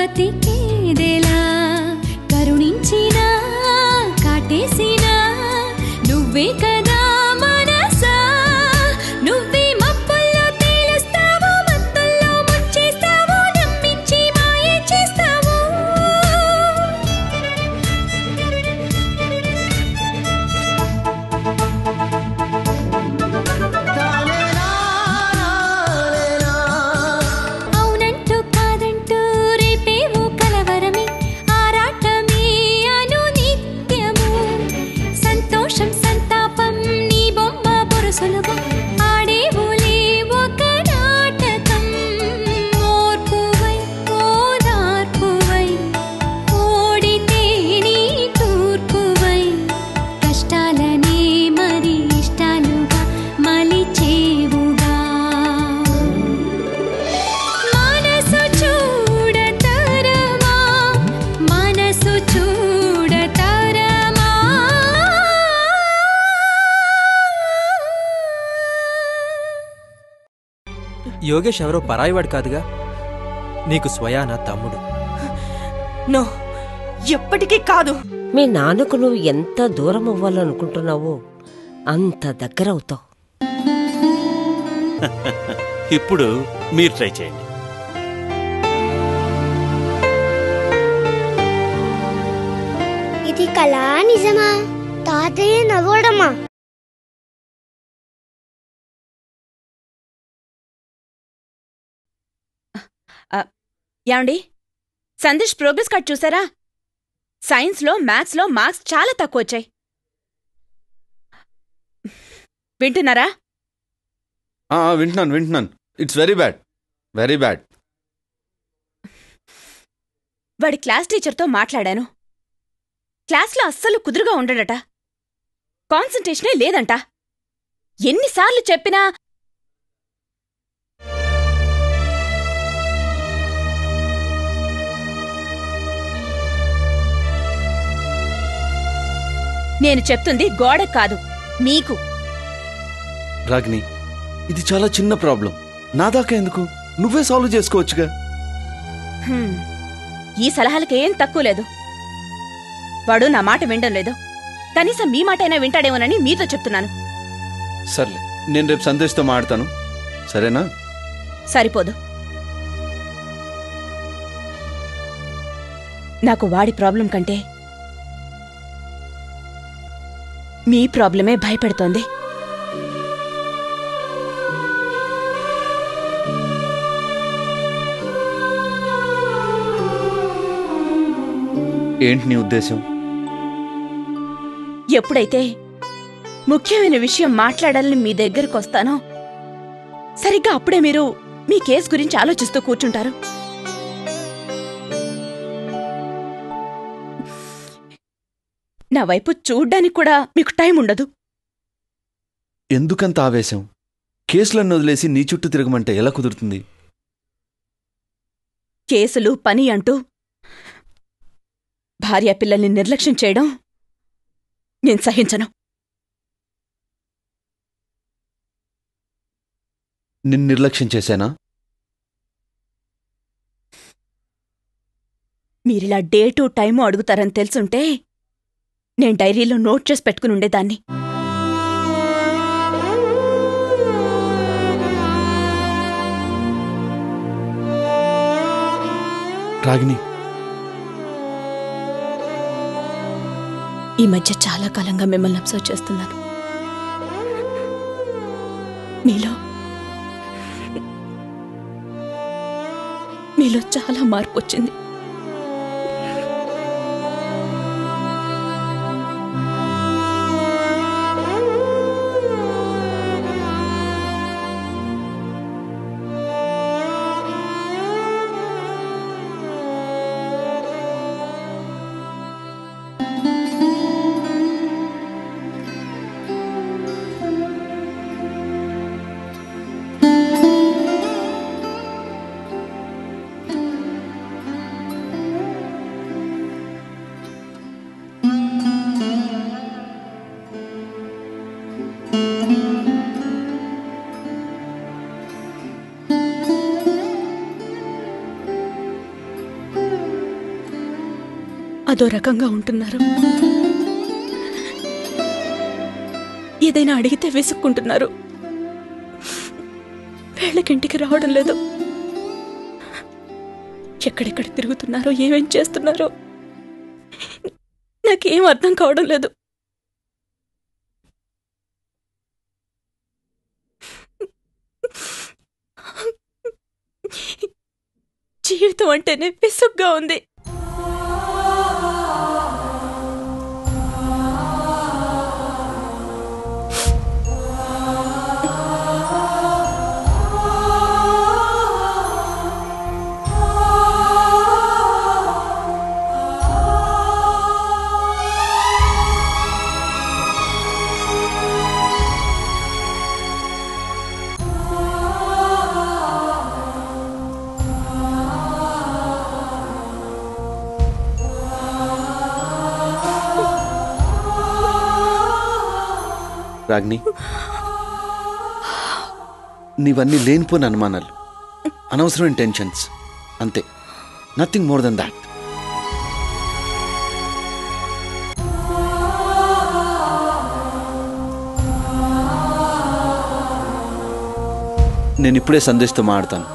బతికేదెలా కరుణించినా కాటేసినా నువ్వే కదా మనసా నువ్వే మబ్బుల్లో తేలుస్తావు మత్తుల్లో ముంచేస్తావు నమ్మించి మాయే చేస్తావు అవునంటూ కాదంటూ రేపేవో కలవరమే ఆరాటమే అను నిత్యము సంతోషం సంతాపం నీ బొమ్మ బొరుసులుగా ఆడేవులే ఒక నాటకం ఓర్పువై ఓదార్పువై ఓడితే నీ తూర్పువై కష్టాలనే మరి ఇష్టాలుగా మలిచేవుగా మనసు చూడతరమా మనసు చూడతరమా యోగేష్ ఎవరో పరాయివాడు కాదుగా, నీకు స్వయాన తమ్ముడు. నో, ఎప్పటికీ కాదు. మీ నాన్నకు నువ్వు ఎంత దూరం అవ్వాలనుకుంటున్నావో అంత దగ్గరవుతావు. ఇప్పుడు మీరు ట్రై చేయండి. ఇది కళా నిజమా? తాతయ్య నవ్వడమా? యాండి, సందేశ్ ప్రోగ్రెస్ కార్డ్ చూసారా? సైన్స్లో మ్యాథ్స్లో మార్క్స్ చాలా తక్కువ వచ్చాయి. వింటున్నారా? వింటున్నాను. It's very bad, very bad. వాడి క్లాస్ టీచర్తో మాట్లాడాను. క్లాస్లో అస్సలు కుదురుగా ఉండడట. కాన్సంట్రేషనే లేదంట. ఎన్నిసార్లు చెప్పినా నేను చెప్తుంది గోడకు కాదు, మీకు. రాగిని, ఇది చాలా చిన్న ప్రాబ్లం. నా దాకా ఎందుకు, నువ్వే సాల్వ్ చేసుకోవచ్చుగా. ఈ సలహాలకేం తక్కువ లేదు. వాడు నా మాట వినడం లేదు. కనీసం మీ మాటైనా వింటాడేమోనని మీతో చెప్తున్నాను. సర్లే, నేను రేపు సందేశ్తో మాట్లాడతాను, సరేనా? సరిపోదు. నాకు వాడి ప్రాబ్లం కంటే మీ ప్రాబ్లమే భయపెడుతోంది. ఏంటి నీ ఉద్దేశం? ఎప్పుడైతే ముఖ్యమైన విషయం మాట్లాడాలని మీ దగ్గరకొస్తానో సరిగ్గా అప్పుడే మీరు మీ కేసు గురించి ఆలోచిస్తూ కూర్చుంటారు. నా వైపు చూడ్డానికి కూడా మీకు టైం ఉండదు. ఎందుకంత ఆవేశం? కేసులను వదిలేసి నీ చుట్టూ తిరగమంటే ఎలా కుదురుతుంది? కేసులు పని అంటూ భార్యా పిల్లల్ని నిర్లక్ష్యం చేయడం నేను సహించను. నిన్ను నిర్లక్ష్యం చేశానా? మీరిలా డేటు టైము అడుగుతారని తెలుసుంటే నేను డైరీలో నోట్ చేసి పెట్టుకుని ఉండేదాన్ని. రాగిని, ఈ మధ్య చాలా కాలంగా మిమ్మల్ని అబ్జర్వ్ చేస్తున్నాను. మీలో చాలా మార్పు వచ్చింది. అదో రకంగా ఉంటున్నారు. ఏదైనా అడిగితే విసుక్కుంటున్నారు. వేళకింటికి రావడం లేదు. ఎక్కడెక్కడ తిరుగుతున్నారో, ఏమేం చేస్తున్నారో నాకేం అర్థం కావడం లేదు. జీవితం అంటేనే విసుగ్గా ఉంది. రాగిణి, నీవన్నీ లేనిపోని అనుమానాలు, అనవసరమైన టెన్షన్స్, అంతే. Nothing more than that. నేను ఇప్పుడే సందేశ్తో మాట్లాడతాను.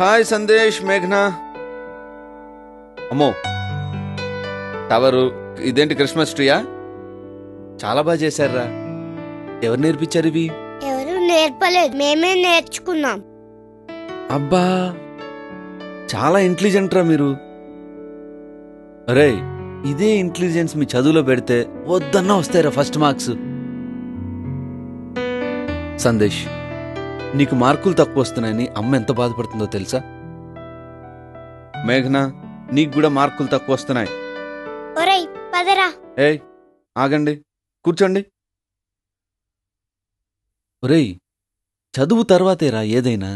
హాయ్ సందేశ్, మేఘ్నా. అమ్మో, టవరు ఇదేంటి క్రిస్మస్ ట్రీయా? చాలా బాగా చేశారా. ఎవరు నేర్పించారు ఇవి? ఎవరు నేర్పలేదు, మేమే నేర్చుకున్నాం. అబ్బా, చాలా ఇంటెలిజెంట్ రా మీరు. అరే, ఇదే ఇంటెలిజెన్స్ మీ చదువులో పెడితే వద్దన్నా వస్తాయిరా ఫస్ట్ మార్క్స్. సందేశ్, నీకు మార్కులు తక్కువ వస్తున్నాయని అమ్మ ఎంత బాధపడుతుందో తెలుసా? మేఘనా, నీకు కూడా మార్కులు తక్కువ వస్తున్నాయి. ఒరేయ్ పదరా. ఏయ్ ఆగండి, కూర్చోండి. ఒరేయ్, చదువు తర్వాతేరా ఏదైనా.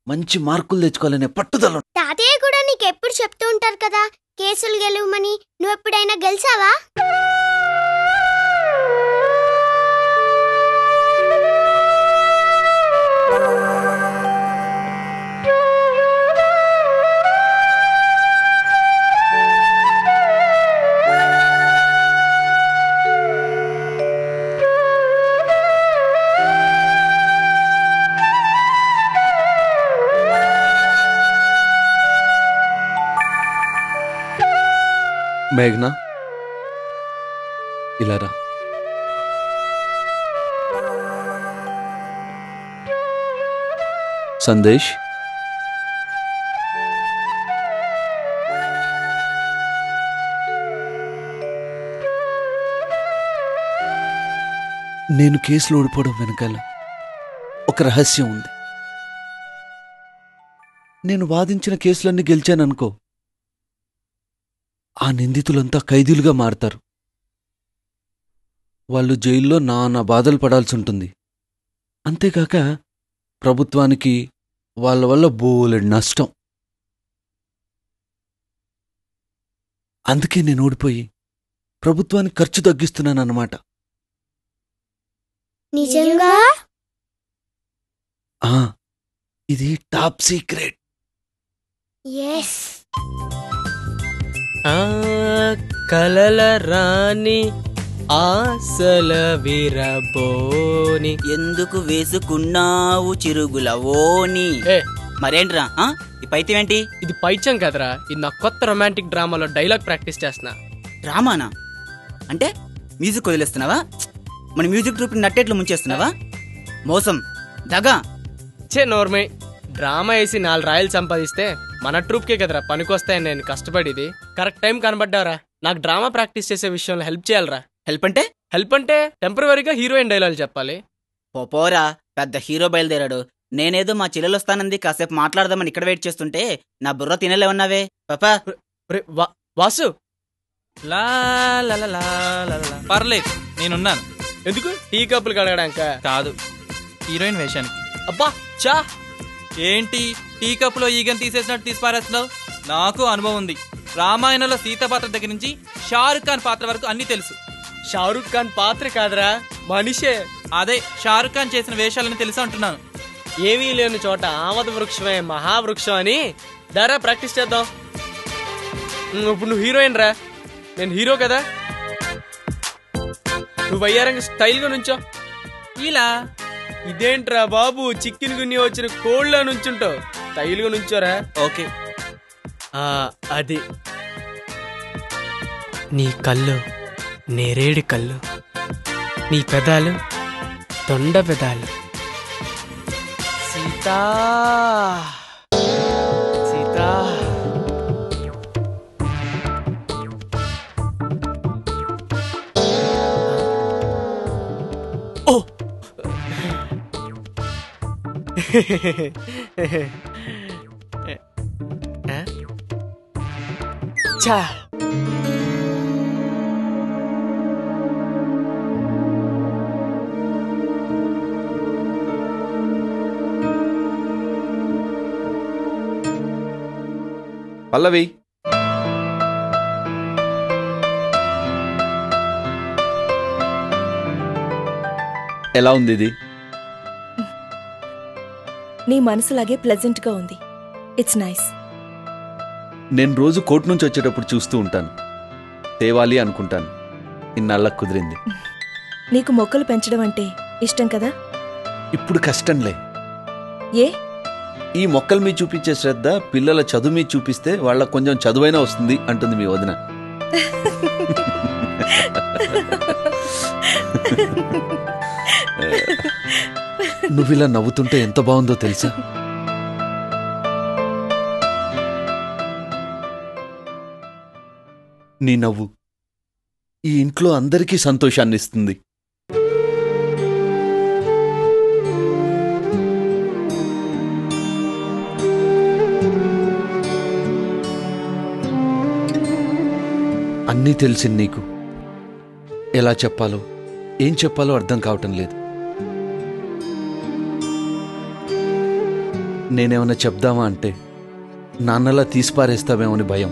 మంచి మార్కులు తెచ్చుకోవాలనే పట్టుదల. తాతయ్య కూడా నీకెప్పుడు చెప్తూ ఉంటారు కదా కేసులు గెలవమని. నువ్వెప్పుడైనా గెలిచావా? మేఘనా, ఇలా రా. సందేశ్, నేను కేసులో ఓడిపోవడం వెనకాల ఒక రహస్యం ఉంది. నేను వాదించిన కేసులన్నీ గెలిచాననుకో, ఆ నిందితులంతా ఖైదీలుగా మారతారు. వాళ్ళు జైల్లో నానా బాధలు పడాల్సి ఉంటుంది. అంతేకాక ప్రభుత్వానికి వాళ్ళ వల్ల బోలెడు నష్టం. అందుకే నేను ఓడిపోయి ప్రభుత్వానికి ఖర్చు తగ్గిస్తున్నానన్నమాట. నిజంగా? ఇది టాప్ సీక్రెట్. yes. కలల రాణి ఆశల విరబోని. ఎందుకు వేసుకున్నావు చిరుగుల ఓని? మరేంట్రా ఈ పైత్యం ఏంటి? ఇది పైత్యం కదరా, ఇది నా కొత్త రొమాంటిక్ డ్రామాలో డైలాగ్ ప్రాక్టీస్ చేస్తున్నా. డ్రామానా అంటే మ్యూజిక్ వదిలేస్తున్నావా? మన మ్యూజిక్ ట్రూప్ నట్టేట్లు ముంచేస్తున్నావా? మోసం, దగా. చే నోర్మే, డ్రామా వేసి 4 రాయలు సంపాదిస్తే మన ట్రూప్కే కదరా పనికొస్తాయని నేను కష్టపడిది. Correct time కనబడ్డారా. నాకు డ్రామా ప్రాక్టీస్ చేసే విషయంలో హెల్ప్ చేయాలరా. హెల్ప్ అంటే టెంపరవరీగా హీరోయిన్ డైలాగ్ చెప్పాలి. పోరా, పెద్ద హీరో బయలుదేరాడు. నేనేదో మా చెల్లెలు వస్తానంది కాసేపు మాట్లాడదామని ఇక్కడ వెయిట్ చేస్తుంటే నా బుర్ర తినేలే ఉన్నావే పాపా. వాసు, పర్లేదు, నేనున్నాను. ఎందుకు? టీ కప్పులు కడగడానిక కాదు, హీరోయిన్ వేషానికి. అబ్బా చా, ఏంటి టీ కప్పులో ఈగని తీసేసినట్టు తీసి పారేస్తున్నావు? నాకు అనుభవం ఉంది. రామాయణంలో సీత పాత్ర దగ్గర నుంచి షారుఖ్ ఖాన్ పాత్ర వరకు అన్ని తెలుసు. షారుఖ్ ఖాన్ పాత్ర కాదురా, మనిషే. అదే షారుఖ్ ఖాన్ చేసిన వేషాలని తెలుసు అంటున్నాను. ఏమీ లేని చోట ఆమద వృక్షమే మహావృక్షం అని. దారా ప్రాక్టీస్ చేద్దాం. ఇప్పుడు నువ్వు హీరోయిన్ రా, నేను హీరో కదా. నువ్వు వయ్యారంగా స్టైల్ గా నుంచో. ఇలా ఇదేంట్రా బాబు, చికెన్ గున్ని వచ్చిన కోళ్ళ నుంచుంటావు. స్టైల్ గా నుంచోరా. ఓకే. అది నీ కళ్ళు నేరేడి కళ్ళు, నీ పెదాలు తొండ పెదాలు. సీతా సీతా ఓ చా పల్లవి, ఎలా ఉంది ఇది? నీ మనసులాగే ప్లెజెంట్ గా ఉంది. It's nice. నేను రోజు కోర్టు నుంచి వచ్చేటప్పుడు చూస్తూ ఉంటాను, తేవాలి అనుకుంటాను. ఇన్నాళ్ళకు కుదిరింది. నీకు మొక్కలు పెంచడం అంటే ఇష్టం కదా? ఇప్పుడు కష్టంలే. ఏ? ఈ మొక్కల మీద చూపించే శ్రద్ధ పిల్లల చదువు మీద చూపిస్తే వాళ్ళకు కొంచెం చదువైనా వస్తుంది అంటుంది మీ వదిన. నువ్విలా నవ్వుతుంటే ఎంత బాగుందో తెలుసా? నీ నవ్వు ఈ ఇంట్లో అందరికీ సంతోషాన్ని ఇస్తుంది. అన్నీ తెలిసింది నీకు. ఎలా చెప్పాలో ఏం చెప్పాలో అర్థం కావటం లేదు. నేనేమన్నా చెప్దామా అంటే నాన్నలా తీసిపారేస్తావేమోని భయం.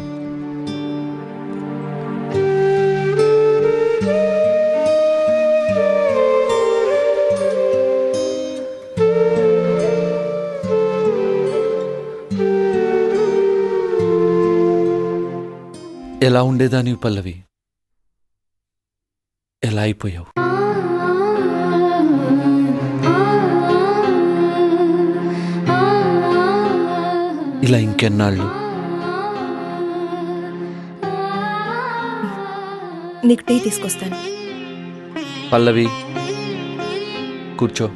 ఎలా ఉండేదానివి పల్లవి, ఎలా అయిపోయావు? ఇలా ఇంకెన్నాళ్ళు? నీకు టీ తీసుకొస్తాను. పల్లవి, కూర్చో.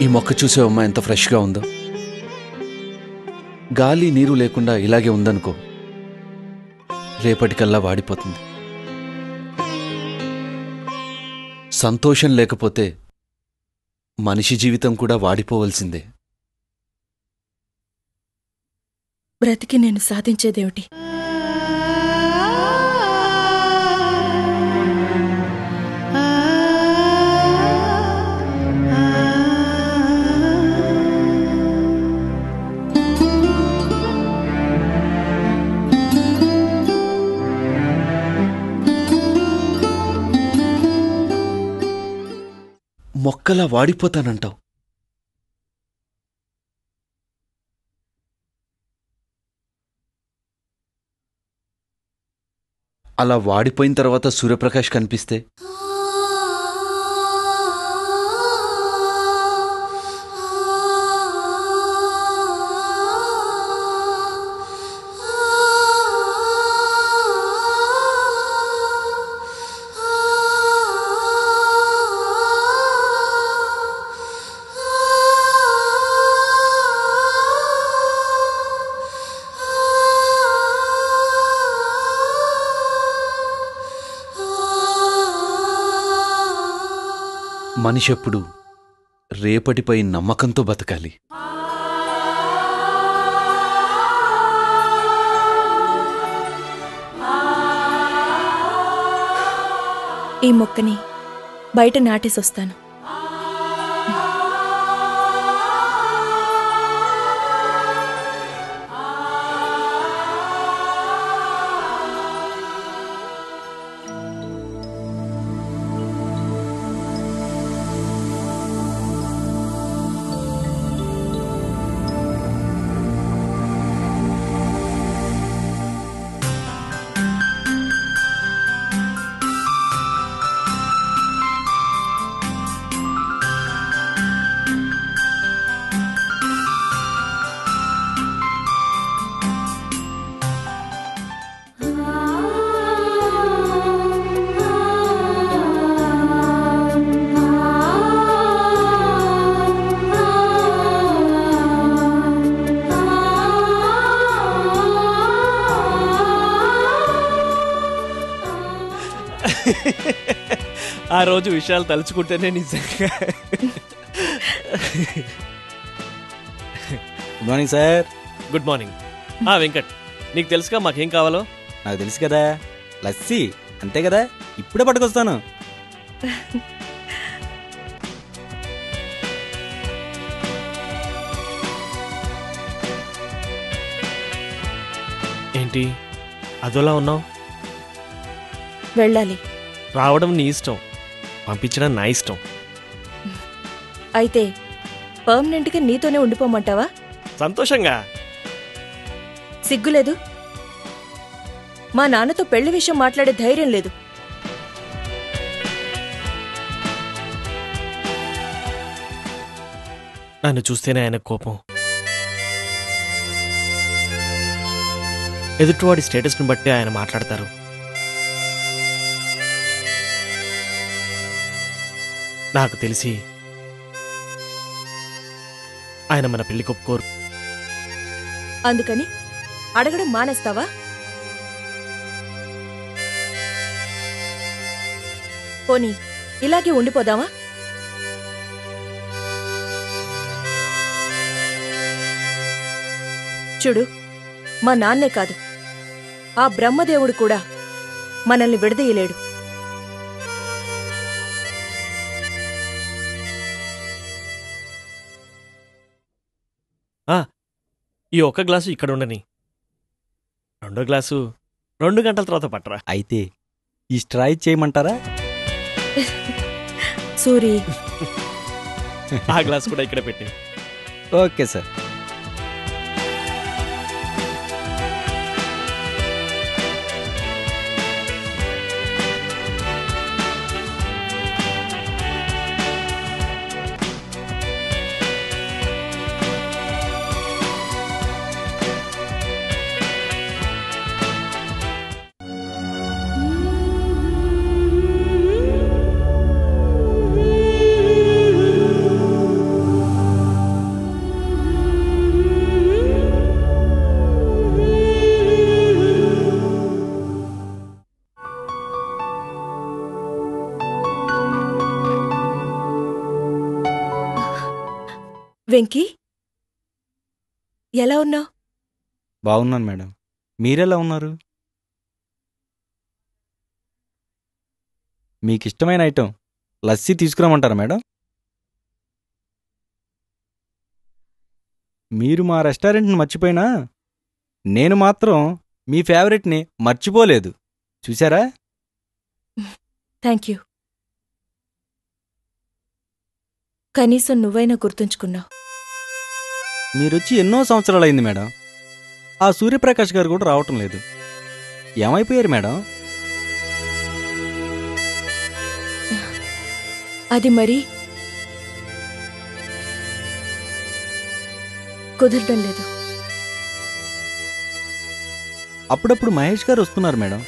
ఈ మొక్క చూసావమ్మా ఎంత ఫ్రెష్గా ఉందో. గాలి నీరు లేకుండా ఇలాగే ఉందనుకో, రేపటికల్లా వాడిపోతుంది. సంతోషం లేకపోతే మనిషి జీవితం కూడా వాడిపోవలసిందే. బ్రతికి నేను సాధించేదేమిటి? మొక్కలా వాడిపోతానంటావు. అలా వాడిపోయిన తర్వాత సూర్యప్రకాష్ కనిపిస్తే మనిషెప్పుడు రేపటిపై నమ్మకంతో బతకాలి. ఈ మొక్కని బయట నాటేసొస్తాను. ఆ రోజు విషయాలు తలుచుకుంటేనే నిజంగా. Good morning sir. Good morning. Venkat, నీకు తెలుసుగా మాకేం కావాలో? నాకు తెలుసు కదా, లస్సీ అంతే కదా, ఇప్పుడే పట్టుకొస్తాను. ఏంటి అదోలా ఉన్నావు? వెళ్ళాలి. రావడం నీ ఇష్టం, పంపించడం నా ఇష్టం. అయితే పర్మనెంట్గా నీతోనే ఉండిపోమంటావా? సంతోషంగా. సిగ్గులేదు? మా నాన్నతో పెళ్లి విషయం మాట్లాడే ధైర్యం లేదు. నన్ను చూస్తేనే ఆయన కోపం. ఎదుటివాడి స్టేటస్ని బట్టి ఆయన మాట్లాడతారు. నాకు తెలిసి ఆయన మన పెళ్లి ఒప్పుకోరు. అందుకని అడగడం మానేస్తావా? పోనీ ఇలాగే ఉండిపోదామా? చూడు, మా నాన్నే కాదు, ఆ బ్రహ్మదేవుడు కూడా మనల్ని విడదీయలేడు. ఈ ఒక్క గ్లాసు ఇక్కడ ఉండని, రెండో గ్లాసు 2 గంటల తర్వాత పట్టరా. అయితే ఈ స్ట్రా చేయమంటారా? సూరి, ఆ గ్లాస్ కూడా ఇక్కడ పెట్టి. Okay sir. వెంకీ, ఎలా ఉన్నావు? బాగున్నాను మేడం, మీరెలా ఉన్నారు? మీకు ఇష్టమైన ఐటెం లస్సీ తీసుకురామంటారా మేడం? మీరు మా రెస్టారెంట్ని మర్చిపోయినా నేను మాత్రం మీ ఫేవరెట్ని మర్చిపోలేదు, చూసారా? Thank you. కనీసం నువ్వైనా గుర్తుంచుకున్నావు. మీరొచ్చి ఎన్నో సంవత్సరాలైంది మేడం. ఆ సూర్యప్రకాష్ గారు కూడా రావటం లేదు. ఏమైపోయారు మేడం? అది మరి కుదరడం లేదు. అప్పుడప్పుడు మహేష్ గారు వస్తున్నారు మేడం.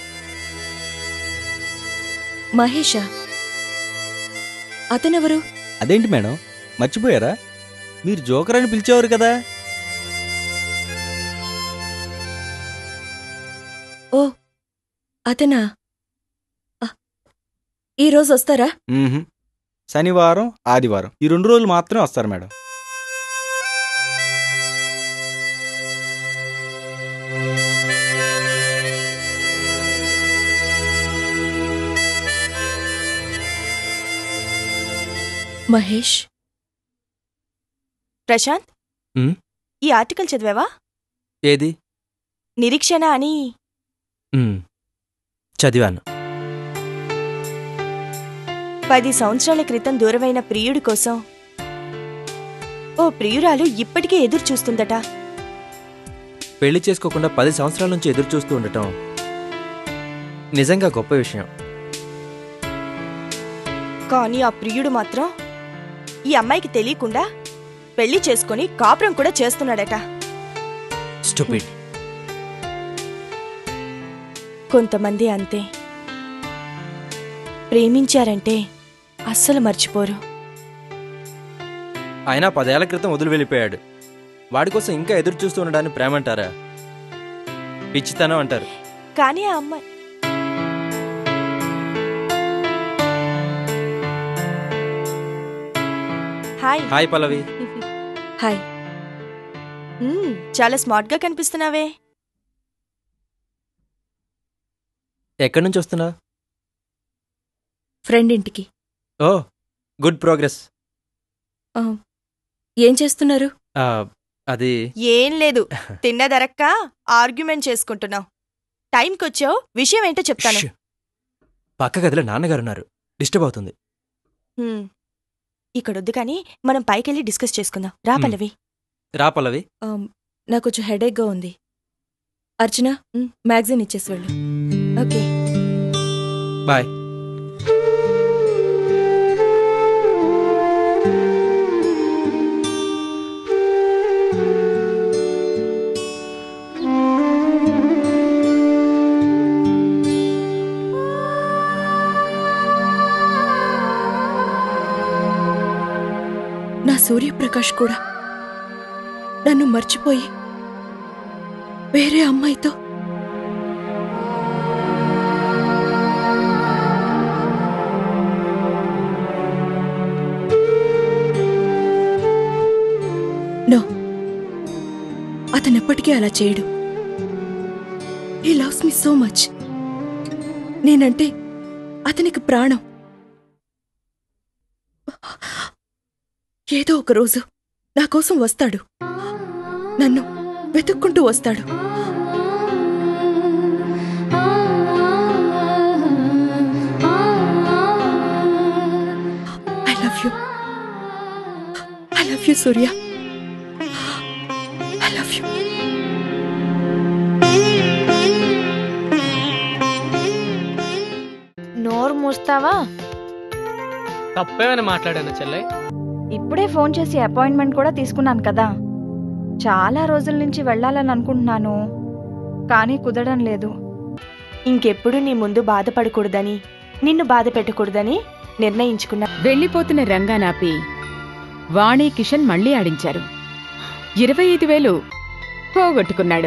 మహేషా? అతనెవరు? అదేంటి మేడం, మర్చిపోయారా? మీరు జోకర్ అని పిలిచేవారు కదా. ఓ, అతనా? ఈరోజు వస్తారా? శనివారం, ఆదివారం ఈ 2 రోజులు మాత్రమే వస్తారు మేడం. మహేష్. ప్రశాంత్, ఈ ఆర్టికల్ చదివావా? ఏది? నిరీక్షణ అని. చదివాను. 10 సంవత్సరాల క్రితం దూరమైన ప్రియుడి కోసం ఓ ప్రియురాలు ఇప్పటికే ఎదురు చూస్తుందట. పెళ్లి చేసుకోకుండా 10 సంవత్సరాల నుంచి ఎదురు చూస్తూ ఉండటం నిజంగా గొప్ప విషయం. కానీ ఆ ప్రియుడు మాత్రం ఈ అమ్మాయికి తెలియకుండా పెళ్లి చేసుకుని కాపురం కూడా చేస్తున్నాడట. స్టూపిడ్. కొంతమంది అంతే, ప్రేమించారంటే అస్సలు మర్చిపోరు. ఆయన 10 ఏళ్ల క్రితం వదిలి వెళ్ళిపోయాడు. వాడి కోసం ఇంకా ఎదురు చూస్తూ ఉండడాన్ని ప్రేమంటారా? పిచ్చితనం అంటారు. కానీ ఆ అమ్మాయి హాయ్ హాయ్ పల్లవి. హాయ్ చాలా స్మార్ట్గా కనిపిస్తున్నావే. ఎక్కడి నుంచి వస్తున్నా? ఫ్రెండ్ ఇంటికి. ఓ గుడ్ ప్రోగ్రెస్. ఏం చేస్తున్నారు? అది ఏం లేదు, తిన్నదరక్క ఆర్గ్యుమెంట్ చేసుకుంటున్నావు. టైంకొచ్చావు, విషయం ఏంటో చెప్తాను. పక్క గదిలో నాన్నగారున్నారు, డిస్టర్బ్ అవుతుంది. ఇక్కడొద్దు కానీ మనం పైకెళ్ళి డిస్కస్ చేసుకుందాం. రా పల్లవి. రా పల్లవి. నాకు కొంచెం హెడేక్గా ఉంది. అర్చన మ్యాగజైన్ ఇచ్చేసి వెళ్ళు. Okay bye. నా సూర్యప్రకాష్ కూడా నన్ను మర్చిపోయి వేరే అమ్మాయితో నో, అతనెప్పటికీ అలా చేయడు. He loves me so much. నేనంటే అతనికి ప్రాణం. ఏదో ఒక రోజు నా కోసం వస్తాడు, నన్ను వెతుక్కుంటూ వస్తాడు. I love you Surya. I love you. నోరు మూస్తావా? తప్పేమైనా మాట్లాడాను చెల్లె? ఇప్పుడే ఫోన్ చేసి అపాయింట్మెంట్ కూడా తీసుకున్నాను కదా. చాలా రోజుల నుంచి వెళ్ళాలని అనుకుంటున్నాను, కానీ కుదరడం లేదు. ఇంకెప్పుడు నీ ముందు బాధపడకూడదని, నిన్ను బాధ పెట్టకూడదని నిర్ణయించుకున్నా. వెళ్లిపోతున్న రంగానాపి వాణి కిషన్ మళ్లీ ఆడించారు. 25,000 పోగొట్టుకున్నాడు.